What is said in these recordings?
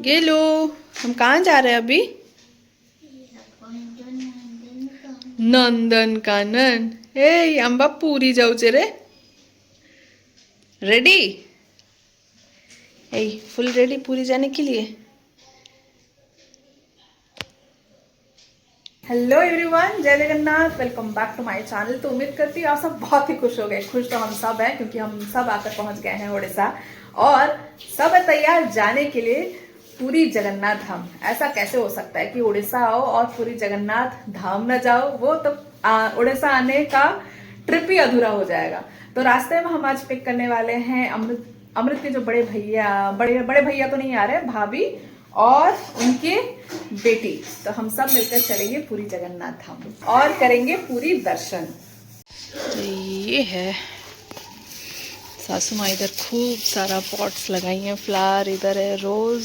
गेलो, हम कहाँ जा रहे हैं अभी? नंदनकानन। हे आंबा पूरी जाऊचे रे। रेडी? हे फुल रेडी पूरी जाने के लिए? हेलो एवरीवन, जय Jagannath. Welcome back to my channel. तो उम्मीद करती हूँ आप सब बहुत ही खुश हो गए। खुश तो हम सब हैं क्योंकि हम सब आकर पहुंच गए हैं उड़ीसा और सब है तैयार जाने के लिए पूरी जगन्नाथ धाम। ऐसा कैसे हो सकता है कि उड़ीसा आओ और पूरी जगन्नाथ धाम न जाओ? वो तो उड़ीसा आने का ट्रिप ही अधूरा हो जाएगा। तो रास्ते में हम आज पिक करने वाले हैं अमृत के जो बड़े भैया, बड़े भैया तो नहीं आ रहे, भाभी और उनके बेटी। तो हम सब मिलकर चलेंगे पूरी जगन्नाथ धाम और करेंगे पूरी दर्शन। तो ये है सासू माँ, इधर खूब सारा पॉट्स लगाई हैं फ्लावर। इधर है रोज,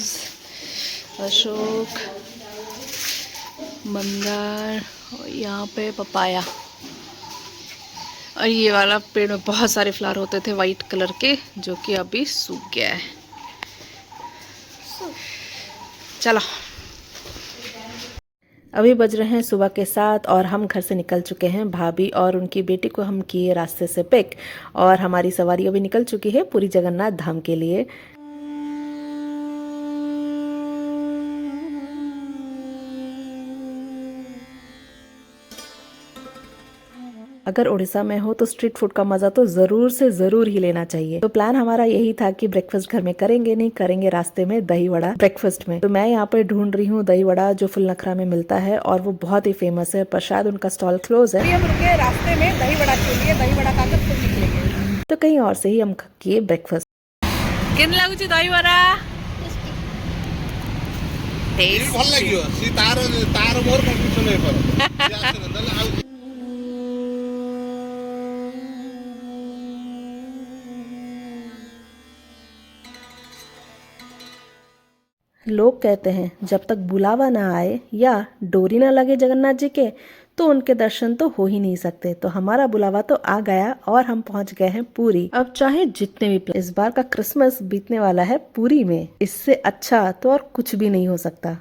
अशोक, मंदार और यहाँ पे पपाया। और ये वाला पेड़ में बहुत सारे फ्लावर होते थे वाइट कलर के, जो कि अभी सूख गया है। चलो, अभी बज रहे हैं सुबह के 7 और हम घर से निकल चुके हैं। भाभी और उनकी बेटी को हम किए रास्ते से पिक और हमारी सवारी अभी निकल चुकी है पूरी जगन्नाथ धाम के लिए। अगर उड़ीसा में हो तो स्ट्रीट फूड का मजा तो जरूर से जरूर ही लेना चाहिए। तो प्लान हमारा यही था कि ब्रेकफास्ट घर में करेंगे, नहीं करेंगे रास्ते में दही वड़ा ब्रेकफास्ट में। तो मैं यहाँ पर ढूंढ रही हूँ दही वड़ा जो फुल नखरा में मिलता है और वो बहुत ही फेमस है, पर शायद उनका स्टॉल क्लोज है। हम रुके रास्ते में दही वड़ा के लिए, दही वड़ा खाकर फिर निकलेंगे। तो कहीं और से ही हम किए ब्रेकफास्ट। किन लगुची दही वड़ा? ଭଲ ଲାଗିବ ସି ତାର ମୋର କମ୍ପିଟିସନ ହେଇପାର। लोग कहते हैं जब तक बुलावा ना आए या डोरी ना लगे जगन्नाथ जी के, तो उनके दर्शन तो हो ही नहीं सकते। तो हमारा बुलावा तो आ गया और हम पहुंच गए हैं पुरी। अब चाहे जितने भी इस बार का क्रिसमस बीतने वाला है पुरी में, इससे अच्छा तो और कुछ भी नहीं हो सकता।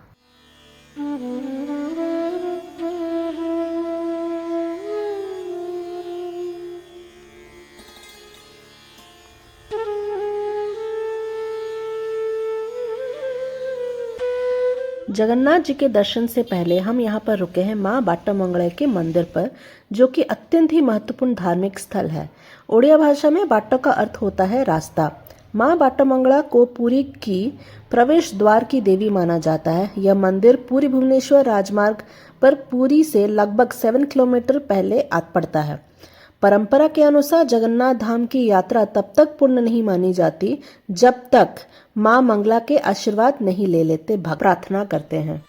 जगन्नाथ जी के दर्शन से पहले हम यहाँ पर रुके हैं माँ बाट्टामंगला के मंदिर पर, जो कि अत्यंत ही महत्वपूर्ण धार्मिक स्थल है। ओडिया भाषा में बाट्टा का अर्थ होता है रास्ता। माँ बाट्टामंगला को पुरी की प्रवेश द्वार की देवी माना जाता है। यह मंदिर पुरी भुवनेश्वर राजमार्ग पर पुरी से लगभग 7 किलोमीटर पहले पड़ता है। परंपरा के अनुसार जगन्नाथ धाम की यात्रा तब तक पूर्ण नहीं मानी जाती जब तक मां मंगला के आशीर्वाद नहीं ले लेते। भक्त प्रार्थना करते हैं।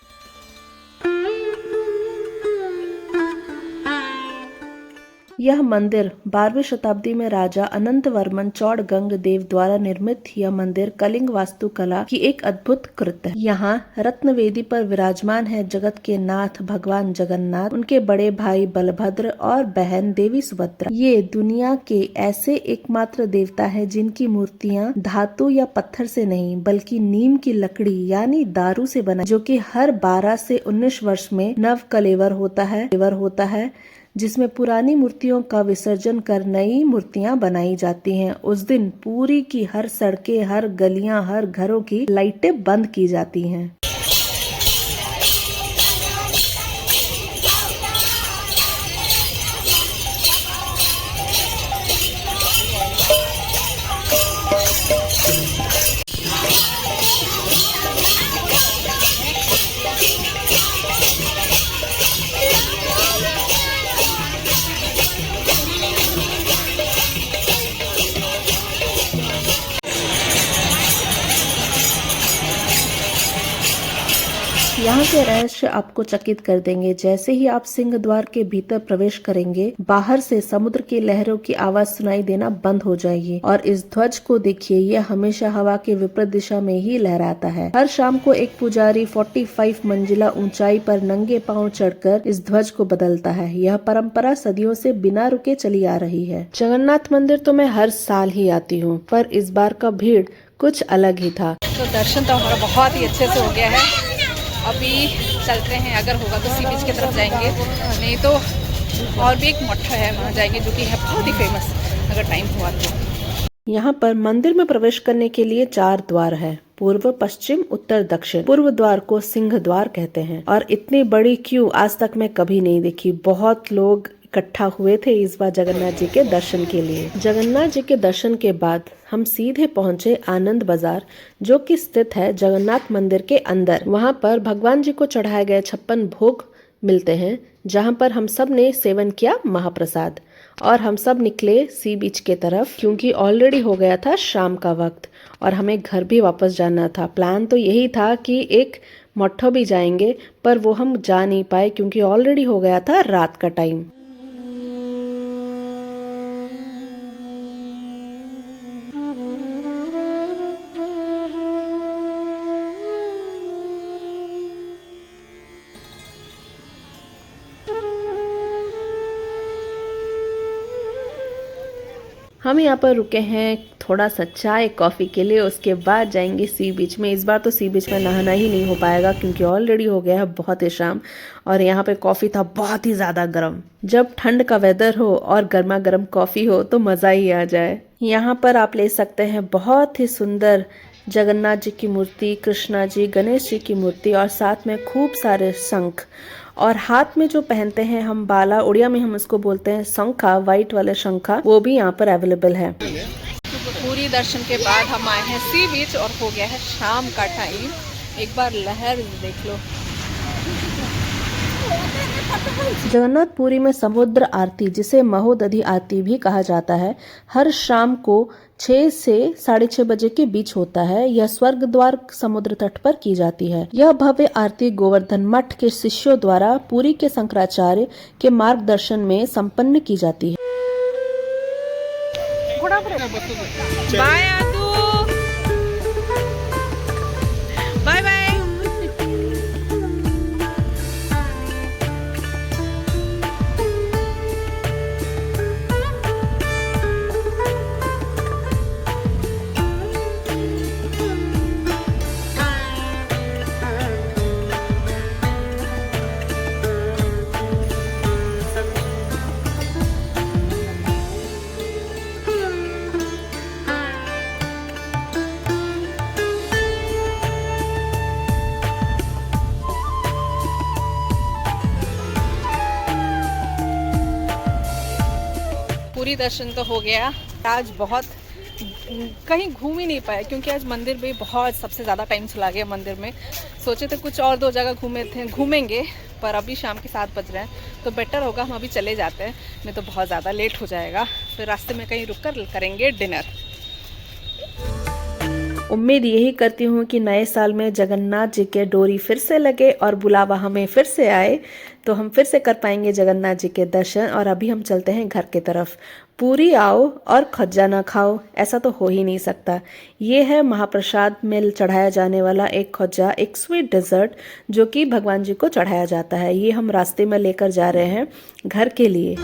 यह मंदिर 12वीं शताब्दी में राजा अनंत वर्मन चौड़गंग देव द्वारा निर्मित यह मंदिर कलिंग वास्तुकला की एक अद्भुत कृत है। यहाँ रत्न वेदी पर विराजमान है जगत के नाथ भगवान जगन्नाथ, उनके बड़े भाई बलभद्र और बहन देवी सुभद्रा। ये दुनिया के ऐसे एकमात्र देवता है जिनकी मूर्तियाँ धातु या पत्थर से नहीं बल्कि नीम की लकड़ी यानी दारू से बना, जो कि हर 12 से 19 वर्ष में नव कलेवर होता है जिसमें पुरानी मूर्तियों का विसर्जन कर नई मूर्तियां बनाई जाती हैं। उस दिन पुरी की हर सड़कें, हर गलियां, हर घरों की लाइटें बंद की जाती हैं। यहाँ के रहस्य आपको चकित कर देंगे। जैसे ही आप सिंह द्वार के भीतर प्रवेश करेंगे, बाहर से समुद्र की लहरों की आवाज सुनाई देना बंद हो जाएगी। और इस ध्वज को देखिए, यह हमेशा हवा के विपरीत दिशा में ही लहराता है। हर शाम को एक पुजारी 45 मंजिला ऊंचाई पर नंगे पांव चढ़कर इस ध्वज को बदलता है। यह परंपरा सदियों से बिना रुके चली आ रही है। जगन्नाथ मंदिर तो मैं हर साल ही आती हूँ, पर इस बार का भीड़ कुछ अलग ही था। तो दर्शन तो हमारा बहुत ही अच्छे से हो गया है। अभी चलते हैं, अगर होगा तो सी बीच की तरफ जाएंगे, नहीं तो और भी एक मठ है वहाँ जाएंगे जो कि है बहुत ही फेमस, अगर टाइम हुआ तो। यहाँ पर मंदिर में प्रवेश करने के लिए 4 द्वार है, पूर्व, पश्चिम, उत्तर, दक्षिण। पूर्व द्वार को सिंह द्वार कहते हैं और इतनी बड़ी क्यू आज तक मैं कभी नहीं देखी। बहुत लोग इकट्ठा हुए थे इस बार जगन्नाथ जी के दर्शन के लिए। जगन्नाथ जी के दर्शन के बाद हम सीधे पहुंचे आनंद बाजार, जो कि स्थित है जगन्नाथ मंदिर के अंदर। वहां पर भगवान जी को चढ़ाए गए 56 भोग मिलते हैं, जहां पर हम सब ने सेवन किया महाप्रसाद और हम सब निकले सी बीच के तरफ, क्योंकि ऑलरेडी हो गया था शाम का वक्त और हमें घर भी वापस जाना था। प्लान तो यही था कि एक मठो भी जाएंगे, पर वो हम जा नहीं पाए क्योंकि ऑलरेडी हो गया था रात का टाइम। हम यहाँ पर रुके हैं थोड़ा सा चाय कॉफ़ी के लिए, उसके बाद जाएंगे सी बीच में। इस बार तो सी बीच में नहाना ही नहीं हो पाएगा क्योंकि ऑलरेडी हो गया है बहुत ही शाम और यहाँ पे कॉफ़ी था बहुत ही ज़्यादा गर्म। जब ठंड का वेदर हो और गर्मा गर्म कॉफ़ी हो तो मज़ा ही आ जाए। यहाँ पर आप ले सकते हैं बहुत ही सुंदर जगन्नाथ जी की मूर्ति, कृष्णा जी, गणेश जी की मूर्ति और साथ में खूब सारे शंख, और हाथ में जो पहनते हैं हम बाला, उड़िया में हम उसको बोलते हैं शंखा, व्हाइट वाले शंखा, वो भी यहाँ पर अवेलेबल है। पूरी दर्शन के बाद हम आए हैं सी बीच और हो गया है शाम का टाइम। एक बार लहर देख लो। जगन्नाथपुरी में समुद्र आरती, जिसे महोदधि आरती भी कहा जाता है, हर शाम को 6 से 6:30 बजे के बीच होता है। यह स्वर्ग द्वार समुद्र तट पर की जाती है। यह भव्य आरती गोवर्धन मठ के शिष्यों द्वारा पुरी के शंकराचार्य के मार्गदर्शन में संपन्न की जाती है। बाय आदू, बाय बाय। पूरी दर्शन तो हो गया। आज बहुत कहीं घूम ही नहीं पाए क्योंकि आज मंदिर में बहुत सबसे ज़्यादा टाइम चला गया मंदिर में। सोचे थे कुछ और 2 जगह घूमेंगे, पर अभी शाम के 7 बज रहे हैं तो बेटर होगा हम अभी चले जाते हैं, नहीं तो बहुत ज़्यादा लेट हो जाएगा। फिर रास्ते में कहीं रुक कर करेंगे डिनर। उम्मीद यही करती हूँ कि नए साल में जगन्नाथ जी के डोरी फिर से लगे और बुलावा हमें फिर से आए, तो हम फिर से कर पाएंगे जगन्नाथ जी के दर्शन। और अभी हम चलते हैं घर की तरफ। पूरी आओ और खज्जा ना खाओ, ऐसा तो हो ही नहीं सकता। ये है महाप्रसाद में चढ़ाया जाने वाला एक खज्जा, एक स्वीट डेजर्ट जो कि भगवान जी को चढ़ाया जाता है। ये हम रास्ते में लेकर जा रहे हैं घर के लिए।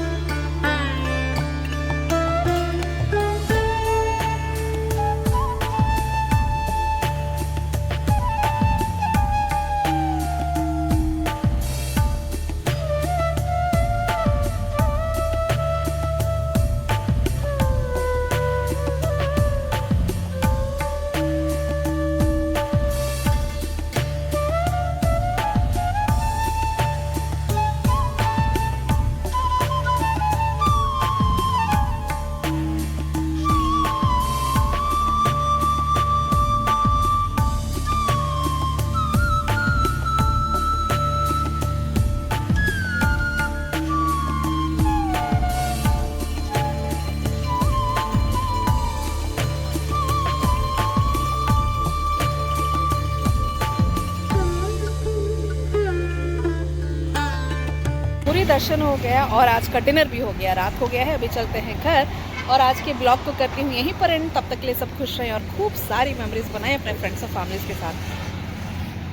दर्शन हो गया और आज का डिनर भी हो गया। रात हो गया है, अभी चलते हैं घर और आज के ब्लॉग को करती हूँ यहीं पर एंड। तब तक के लिए सब खुश रहें और खूब सारी मेमोरीज बनाएं अपने फ्रेंड्स और फैमिलीज के साथ।